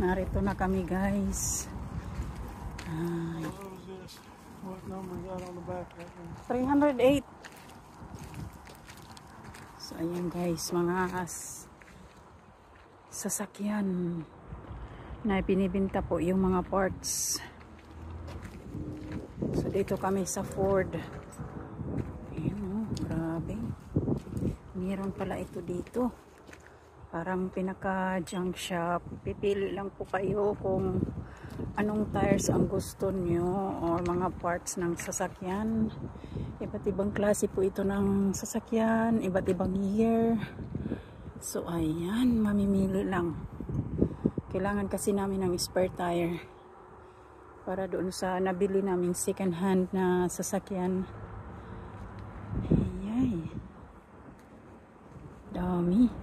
Narito na kami, guys. What number is that on the back? 308. So ayan, guys, mga sasakyan na binibenta po yung mga parts. So dito kami sa Ford. Ayan, oh, grabe. Meron pala ito dito. Parang pinaka-junk shop. Pipili lang po kayo kung anong tires ang gusto nyo or mga parts ng sasakyan. Iba't ibang klase po ito ng sasakyan, iba't ibang year. So ayan, mamimili lang. Kailangan kasi namin ng spare tire para doon sa nabili naming second hand na sasakyan. Ayay, dami.